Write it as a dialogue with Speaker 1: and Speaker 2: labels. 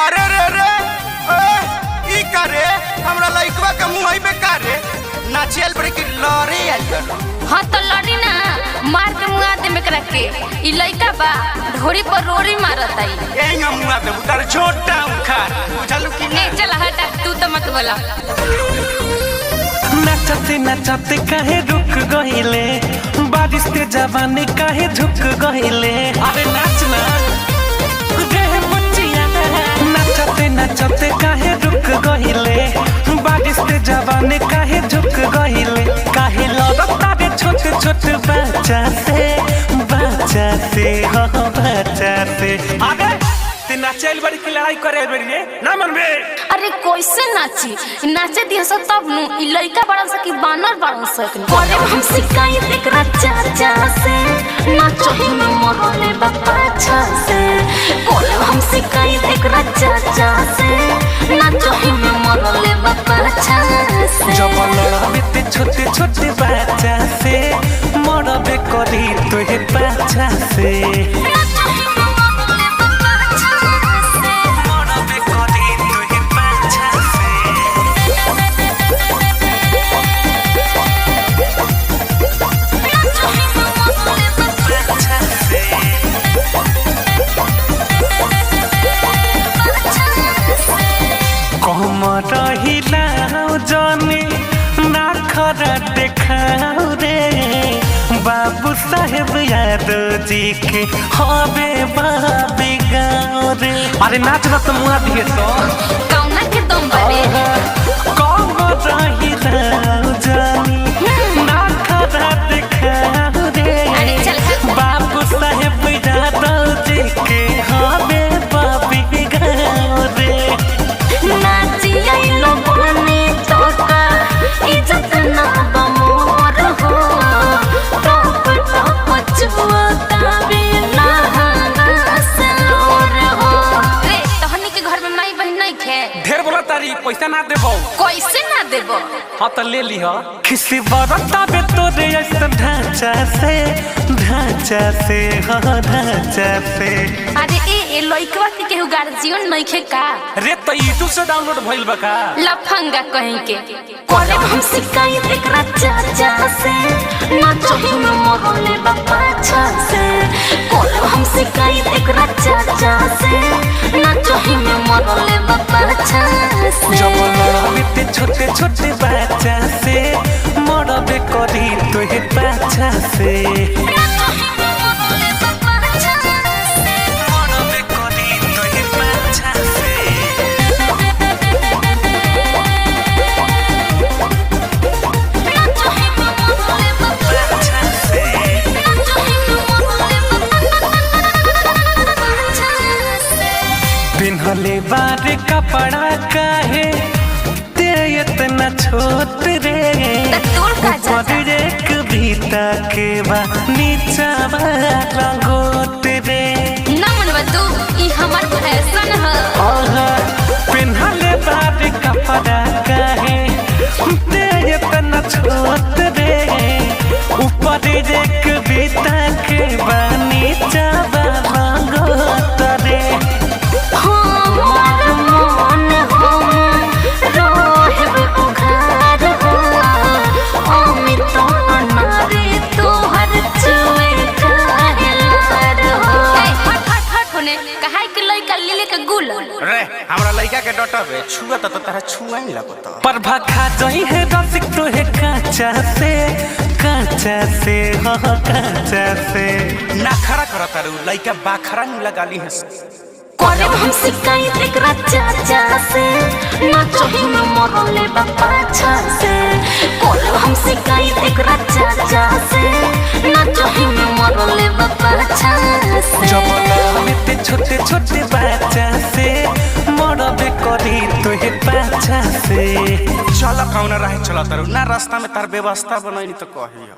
Speaker 1: अरे रे रे ई करे हमरा लइकवा के मुंहई पे करे नाचेल पर की लड़ी आइल कर।
Speaker 2: हां तो लड़ी ना मार के मुआ दे में के ई लइका बा ढोरी पर रोरी मारत आई
Speaker 1: एंगा मुआ दे उतर छोटा उखार बुझलु की
Speaker 2: नहीं चल हटा तू तो मत बोला।
Speaker 3: नचते नचते काहे रुक गइले बारिश ते जवानी काहे झुक गइले अरे नाचना रे बच्चिया नचते नचते काहे रुक गइले बारिश ते जवानी काहे झुक गइले काहे लड़ता रे छोटे छोटे बच्चा से हो बच्चा से अरे ते नाचेल बड़ी की लड़ाई करे बड़ी रे ना मनबे।
Speaker 2: अरे कैसे नाची नाचे दिया सब तब नु ई लइका बड़ा सा की बानर बड़ा सा करे हम सिखाई एकरा चाचा से नाचो ही में मोहले बापा छा से करे हम सिखाई एकरा चाचा से नाचो ही में मोहले बापा छा से
Speaker 3: जब लड़ाबे ते छोटे छोटे बच्चा से मरबे करी तोहे बच्चा से रहिलाओ जाने ना खरा देखाओ रे बाबू साहेब यादव जी के हबे बाबे गाँव रे अरे नाच ना तो मुआ दिए तो
Speaker 2: कौना के दम बारे
Speaker 3: कौन रहिलाओ जाने ना खरा देखाओ रे बाबू साहेब यादव जी के हबे बाबे गाँव रे
Speaker 2: नाची आई लोगों तो का इज्जत ना बमोर हो टॉप टॉप चुआता बिना सलोर हो रे तहनी के घर में माई बहन नहीं थे
Speaker 3: ढेर बोला तारी पैसा ना देबो
Speaker 2: कैसे ना देबो
Speaker 3: हाँ तो ले ली हो किसी बरता बे तोरे ऐसा ढांचा से हो ढांचा से
Speaker 2: अरे ए लइकवा के केहू गार्जियन नहीं खे का
Speaker 3: रे तो यूट्यूब से डाउनलोड भइल बा का
Speaker 2: लफंगा कहीं के करे हम सिखाई एकरा चाचा से नाचो ही में मोहले बापा छा से करे हम सिखाई एकरा चाचा से नाचो ही में मोहले बापा छा से
Speaker 3: जब लड़ाबे ते छोटे छोटे बच्चा से मरबे करी तोहे बच्चा से पिन्हले बारे कपड़ा काहे ते इतना छोट रे ऊपर एक भीता के बा नीचा वाला गोट रे
Speaker 2: ना मनवा तू ई हमर फैशन है
Speaker 3: पिन्हले बारे कपड़ा काहे ते इतना छोट रे ऊपर एक भीता के बा नीचा वाला गोट रे
Speaker 1: रे हमरा लइका के डटबे छुआ त तारा छुआई लागत
Speaker 3: पर भाखा जई है रसिक तो है काचा से हो काचा से
Speaker 1: ना खरा करत रू लइका बाखरा नु लगाली है
Speaker 2: करे हम सिखाई एकरा चाचा से नाचो ही में मोहले बापा छा से करे हम सिखाई एकरा चाचा से नाचो ही में मोहले बापा छा से
Speaker 3: जब लड़ाबे ते छोटे छोटे बच्चा से मरबे करी तोहे बच्चा से
Speaker 1: चल कौन रहे चल तारू ना रास्ता में तार व्यवस्था बनैनी तो कहियो।